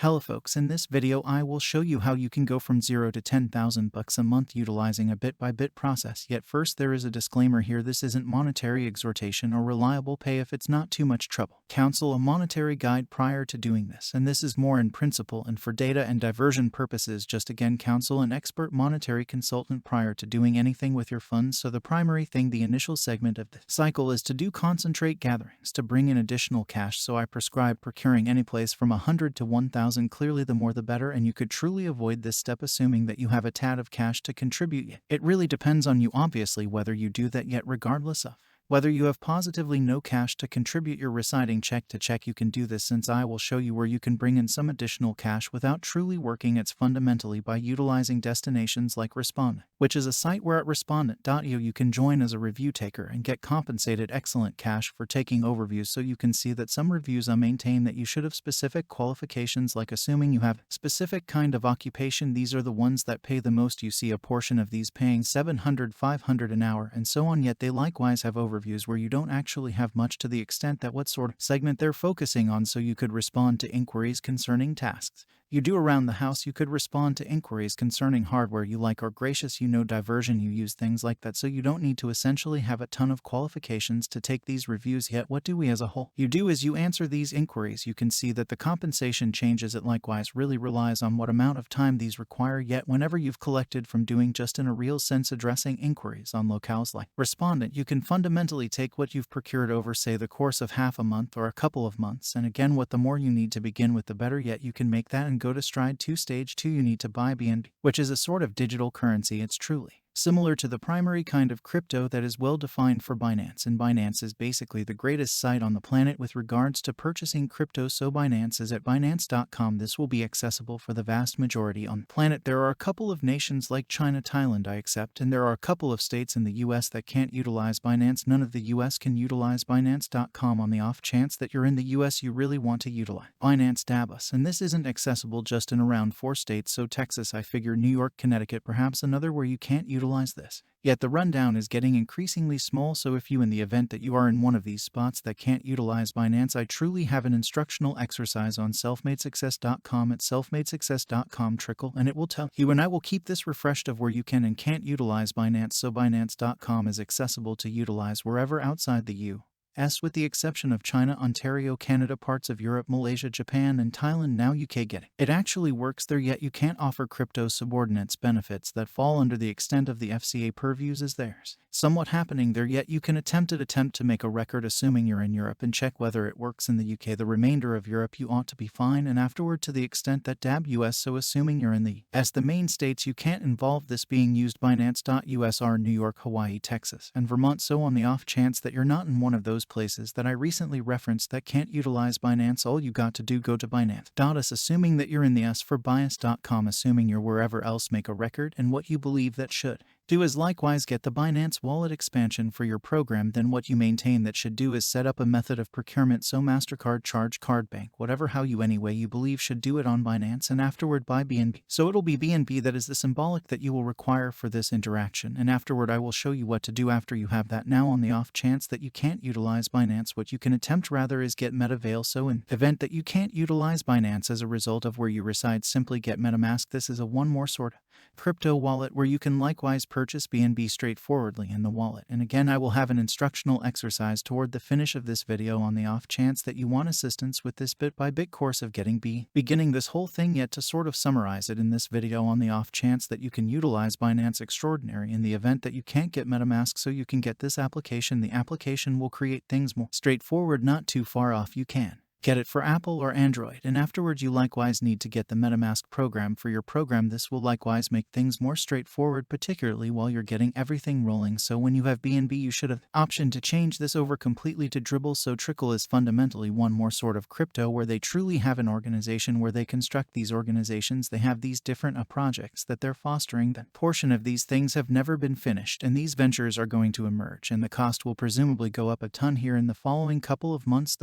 Hello folks, in this video I will show you how you can go from 0 to 10,000 bucks a month utilizing a bit-by-bit process. Yet first there is a disclaimer here: this isn't monetary exhortation or reliable pay if it's not too much trouble. Counsel a monetary guide prior to doing this, and this is more in principle and for data and diversion purposes. Just again, counsel an expert monetary consultant prior to doing anything with your funds. So the primary thing, the initial segment of the cycle, is to do concentrate gatherings to bring in additional cash. So I prescribe procuring any place from 100 to 1,000. Clearly the more the better, and you could truly avoid this step assuming that you have a tad of cash to contribute. It really depends on you obviously whether you do that. Yet regardless of whether you have positively no cash to contribute, you're reciting check to check, you can do this, since I will show you where you can bring in some additional cash without truly working. It's fundamentally by utilizing destinations like Respondent, which is a site where at respondent.io you can join as a review taker and get compensated excellent cash for taking overviews. So you can see that some reviews maintain that you should have specific qualifications, like assuming you have specific kind of occupation. These are the ones that pay the most. You see a portion of these paying $700, $500 an hour and so on, yet they likewise have overviews where you don't actually have much to the extent that what sort of segment they're focusing on. So you could respond to inquiries concerning tasks you do around the house. You could respond to inquiries concerning hardware you like, or gracious, diversion, you use things like that. So you don't need to essentially have a ton of qualifications to take these reviews. Yet what do we as a whole you do is you answer these inquiries. You can see that the compensation changes. It likewise really relies on what amount of time these require. Yet whenever you've collected from doing just in a real sense addressing inquiries on locales like Respondent, you can fundamentally take what you've procured over, say, the course of half a month or a couple of months. And again, what the more you need to begin with, the better. Yet you can make that and go to stride 2. Stage 2, you need to buy BNB, which is a sort of digital currency. It's truly similar to the primary kind of crypto that is well defined for Binance, and Binance is basically the greatest site on the planet with regards to purchasing crypto. So Binance is at Binance.com. This will be accessible for the vast majority on the planet. There are a couple of nations like China, Thailand, I accept, and there are a couple of states in the US that can't utilize Binance. None of the US can utilize Binance.com. On the off chance that you're in the US, you really want to utilize Binance Dabus, and this isn't accessible just in around 4 states. So Texas, I figure, New York, Connecticut, perhaps another where you can't utilize this. Yet the rundown is getting increasingly small. So if you, in the event that you are in one of these spots that can't utilize Binance, I truly have an instructional exercise on selfmadesuccess.com at selfmadesuccess.com trickle, and it will tell you, and I will keep this refreshed, of where you can and can't utilize Binance. So Binance.com is accessible to utilize wherever outside the U.S., with the exception of China, Ontario, Canada, parts of Europe, Malaysia, Japan, and Thailand. Now UK, get it. It actually works there, yet you can't offer crypto subordinates benefits that fall under the extent of the FCA purviews as theirs. Somewhat happening there, yet you can attempt to make a record assuming you're in Europe and check whether it works in the UK. The remainder of Europe you ought to be fine, and afterward to the extent that DAB US. So assuming you're in the S, the main states you can't involve this being used. Binance.us are New York, Hawaii, Texas, and Vermont. So on the off chance that you're not in one of those places that I recently referenced that can't utilize Binance, all you got to do, go to Binance.us, assuming that you're in the S for Bias.com, assuming you're wherever else, make a record, and what you believe that should do is likewise get the Binance wallet expansion for your program. Then what you maintain that should do is set up a method of procurement, so MasterCard, Charge Card, Bank, whatever, how you anyway you believe should do it on Binance, and afterward buy BNB. So it'll be BNB that is the symbolic that you will require for this interaction, and afterward I will show you what to do after you have that. Now on the off chance that you can't utilize Binance, what you can attempt rather is get MetaVail. So in the event that you can't utilize Binance as a result of where you reside, simply get MetaMask. This is a one more sort of crypto wallet where you can likewise purchase BNB straightforwardly in the wallet. And again, I will have an instructional exercise toward the finish of this video on the off chance that you want assistance with this bit-by-bit course of beginning this whole thing. Yet to sort of summarize it in this video, on the off chance that you can utilize Binance extraordinary in the event that you can't get MetaMask, so you can get this application. The application will create things more straightforward, not too far off. You can get it for Apple or Android, and afterwards you likewise need to get the MetaMask program for your program. This will likewise make things more straightforward, particularly while you're getting everything rolling. So when you have BNB, you should have the option to change this over completely to Dribble. So Trickle is fundamentally one more sort of crypto where they truly have an organization where they construct these organizations. They have these different projects that they're fostering. That portion of these things have never been finished, and these ventures are going to emerge, and the cost will presumably go up a ton here in the following couple of months.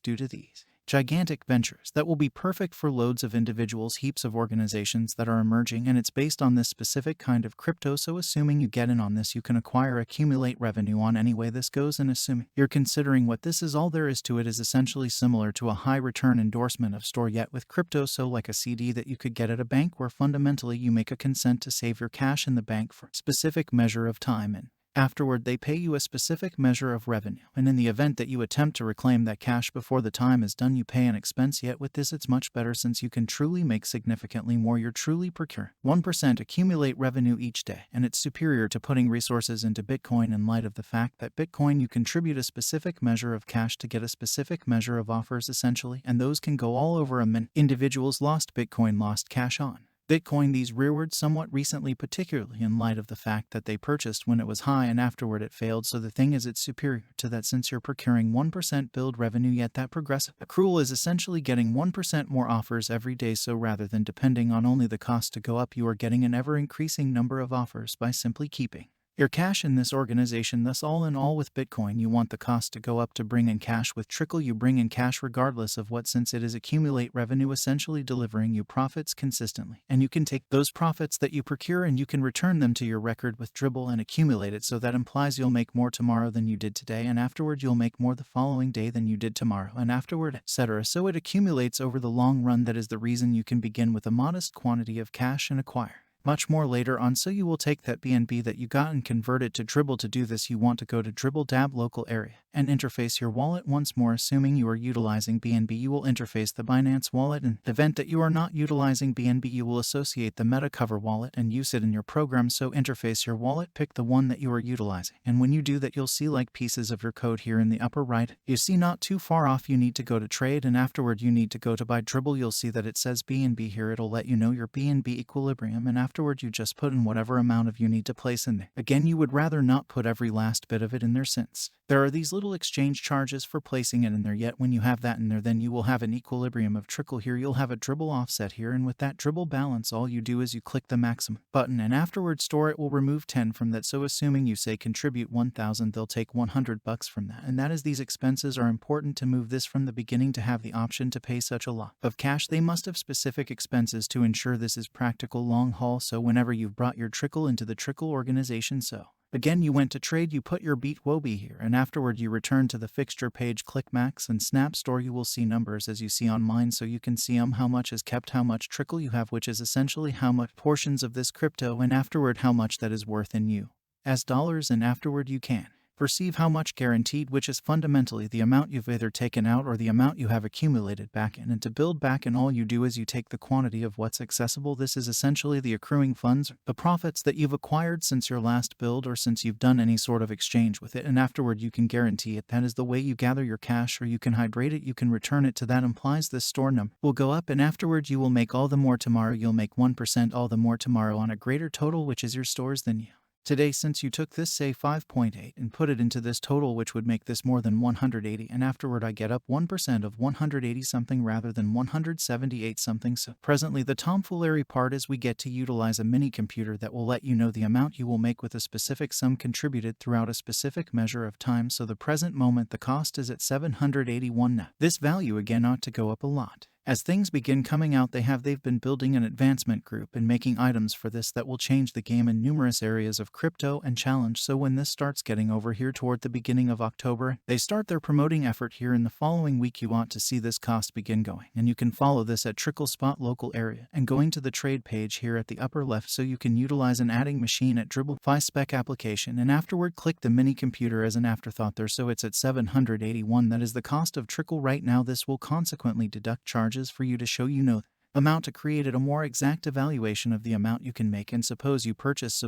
Due to these gigantic ventures that will be perfect for loads of individuals, heaps of organizations that are emerging, and it's based on this specific kind of crypto. So assuming you get in on this, you can acquire, accumulate revenue on any way this goes, and assuming you're considering what this is, all there is to it is essentially similar to a high return endorsement of store, yet with crypto. So like a CD that you could get at a bank, where fundamentally you make a consent to save your cash in the bank for a specific measure of time, and afterward, they pay you a specific measure of revenue, and in the event that you attempt to reclaim that cash before the time is done, you pay an expense. Yet with this, it's much better, since you can truly make significantly more. You're truly procuring 1% accumulate revenue each day, and it's superior to putting resources into Bitcoin in light of the fact that Bitcoin, you contribute a specific measure of cash to get a specific measure of offers essentially, and those can go all over a minute. Individuals lost Bitcoin, lost cash on Bitcoin these rearward somewhat recently, particularly in light of the fact that they purchased when it was high and afterward it failed. So the thing is, it's superior to that, since you're procuring 1% build revenue, yet that progressive accrual is essentially getting 1% more offers every day. So rather than depending on only the cost to go up, you are getting an ever-increasing number of offers by simply keeping your cash in this organization. Thus, all in all, with Bitcoin, you want the cost to go up to bring in cash. With Trickle, you bring in cash regardless of what, since it is accumulate revenue, essentially delivering you profits consistently. And you can take those profits that you procure and you can return them to your record with Dribble and accumulate it. So that implies you'll make more tomorrow than you did today, and afterward you'll make more the following day than you did tomorrow, and afterward, etc. So it accumulates over the long run. That is the reason you can begin with a modest quantity of cash and acquire much more later on. So you will take that BNB that you got and convert it to Dribble. To do this, you want to go to Dribble Dab local area and interface your wallet once more. Assuming you are utilizing BNB, you will interface the Binance wallet. In the event that you are not utilizing BNB, you will associate the Meta Cover wallet and use it in your program. So interface your wallet, pick the one that you are utilizing, and when you do that, you'll see like pieces of your code here in the upper right. You see not too far off, you need to go to trade, and afterward you need to go to buy Dribble. You'll see that it says BNB here. It'll let you know your BNB equilibrium, and afterward you just put in whatever amount of you need to place in there. Again, you would rather not put every last bit of it in there, since there are these little exchange charges for placing it in there. Yet when you have that in there, then you will have an equilibrium of Trickle here. You'll have a Dribble offset here, and with that Dribble balance, all you do is you click the maximum button, and afterward store it will remove 10 from that. So assuming you say contribute 1,000, they'll take 100 bucks from that, and that is these expenses are important to move this from the beginning. To have the option to pay such a lot of cash, they must have specific expenses to ensure this is practical long haul. So whenever you've brought your Trickle into the Trickle organization, so again, you went to trade, you put your beat Wobi here, and afterward you return to the fixture page, click max and snap store. You will see numbers as you see on mine, so you can see how much is kept, how much Trickle you have, which is essentially how much portions of this crypto, and afterward how much that is worth in you as dollars, and afterward you can perceive how much guaranteed, which is fundamentally the amount you've either taken out or the amount you have accumulated back in. And to build back in, all you do is you take the quantity of what's accessible. This is essentially the accruing funds, the profits that you've acquired since your last build or since you've done any sort of exchange with it, and afterward you can guarantee it. That is the way you gather your cash, or you can hydrate it, you can return it to. That implies this store number will go up, and afterward you will make all the more tomorrow. You'll make 1% all the more tomorrow on a greater total, which is your stores, than you today, since you took this, say 5.8, and put it into this total, which would make this more than 180, and afterward I get up 1% of 180 something rather than 178 something. So presently the tomfoolery part is we get to utilize a mini computer that will let you know the amount you will make with a specific sum contributed throughout a specific measure of time. So the present moment the cost is at 781 now. This value again ought to go up a lot. As things begin coming out, they've been building an advancement group and making items for this that will change the game in numerous areas of crypto and challenge. So when this starts getting over here toward the beginning of October, they start their promoting effort here in the following week. You want to see this cost begin going, and you can follow this at Trickle Spot local area and going to the trade page here at the upper left, so you can utilize an adding machine at Dribble spec application, and afterward click the mini computer as an afterthought there. So it's at 781. That is the cost of Trickle right now. This will consequently deduct charges for you to show you know amount to create a more exact evaluation of the amount you can make. And suppose you purchased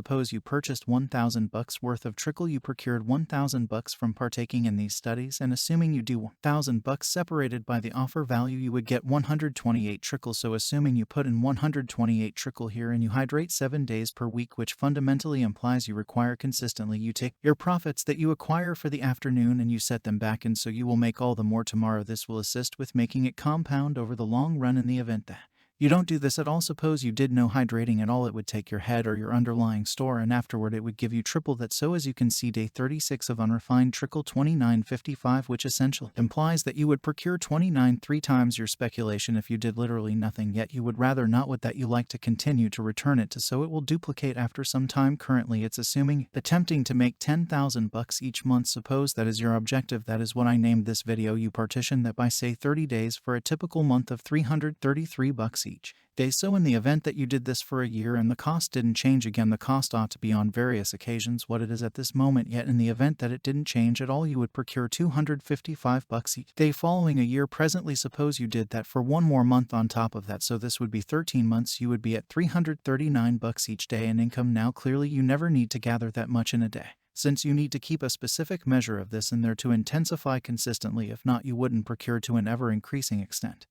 1,000 bucks worth of Trickle. You procured 1,000 bucks from partaking in these studies, and assuming you do 1,000 bucks separated by the offer value, you would get 128 Trickle. So assuming you put in 128 Trickle here and you hydrate 7 days per week, which fundamentally implies you require consistently, you take your profits that you acquire for the afternoon and you set them back in, so you will make all the more tomorrow. This will assist with making it compound over the long run in the event that You don't do this at all. Suppose you did no hydrating at all, it would take your head or your underlying store and afterward it would give you triple that. So as you can see, day 36 of unrefined trickle 29.55, which essentially implies that you would procure 29 3 times your speculation if you did literally nothing, yet you would rather not. With that, you like to continue to return it to, so it will duplicate after some time. Currently it's assuming attempting to make 10,000 bucks each month. Suppose that is your objective. That is what I named this video. You partition that by say 30 days for a typical month of 333 bucks each day. So in the event that you did this for a year and the cost didn't change, again the cost ought to be on various occasions what it is at this moment, yet in the event that it didn't change at all, you would procure 255 bucks each day following a year. Presently, suppose you did that for one more month on top of that, so this would be 13 months, you would be at 339 bucks each day in income. Now clearly you never need to gather that much in a day, since you need to keep a specific measure of this in there to intensify consistently. If not, you wouldn't procure to an ever-increasing extent.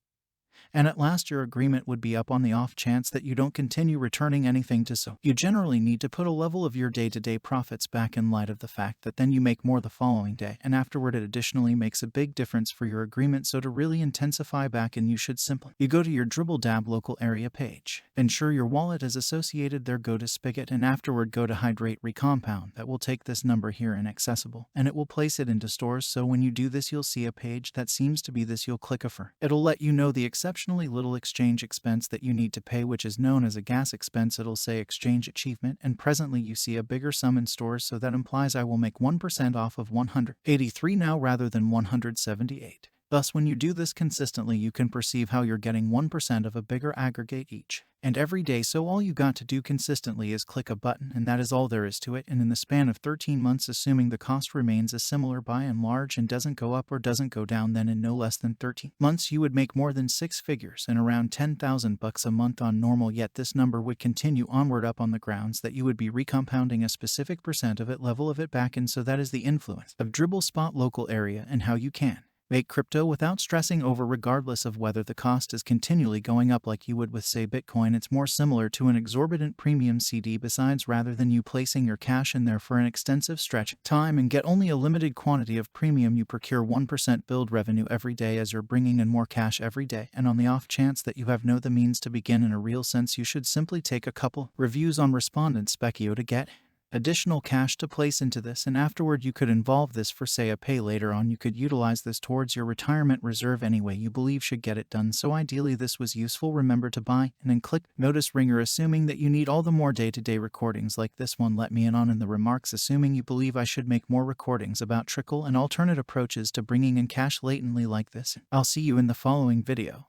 And at last your agreement would be up on the off chance that you don't continue returning anything to, so you generally need to put a level of your day-to-day profits back in light of the fact that then you make more the following day, and afterward it additionally makes a big difference for your agreement. So to really intensify back in, you should simply go to your Dribble Dab local area page, ensure your wallet is associated there, go to Spigot, and afterward go to Hydrate Recompound. That will take this number here in accessible and it will place it into stores. So when you do this, you'll see a page that seems to be this. You'll click Affirm. It'll let you know the exceptionally little exchange expense that you need to pay, which is known as a gas expense. It'll say exchange achievement, and presently you see a bigger sum in stores, so that implies I will make 1% off of 183 now rather than 178. Thus, when you do this consistently, you can perceive how you're getting 1% of a bigger aggregate each and every day. So all you got to do consistently is click a button, and that is all there is to it. And in the span of 13 months, assuming the cost remains a similar by and large and doesn't go up or doesn't go down, then in no less than 13 months you would make more than 6 figures and around 10,000 bucks a month on normal. Yet this number would continue onward up on the grounds that you would be recompounding a specific percent of it, level of it back in. So that is the influence of Dribble Spot local area and how you can make crypto without stressing over, regardless of whether the cost is continually going up like you would with, say, Bitcoin. It's more similar to an exorbitant premium CD. Besides, rather than you placing your cash in there for an extensive stretch of time and get only a limited quantity of premium, you procure 1% build revenue every day as you're bringing in more cash every day. And on the off chance that you have no the means to begin in a real sense, you should simply take a couple reviews on Respondent Specio to get additional cash to place into this, and afterward you could involve this for, say, a pay later on. You could utilize this towards your retirement reserve any way you believe should get it done. So ideally this was useful. Remember to buy and then click notice ringer, assuming that you need all the more day-to-day recordings like this one. Let me in on in the remarks, assuming you believe I should make more recordings about trickle and alternate approaches to bringing in cash latently like this. I'll see you in the following video.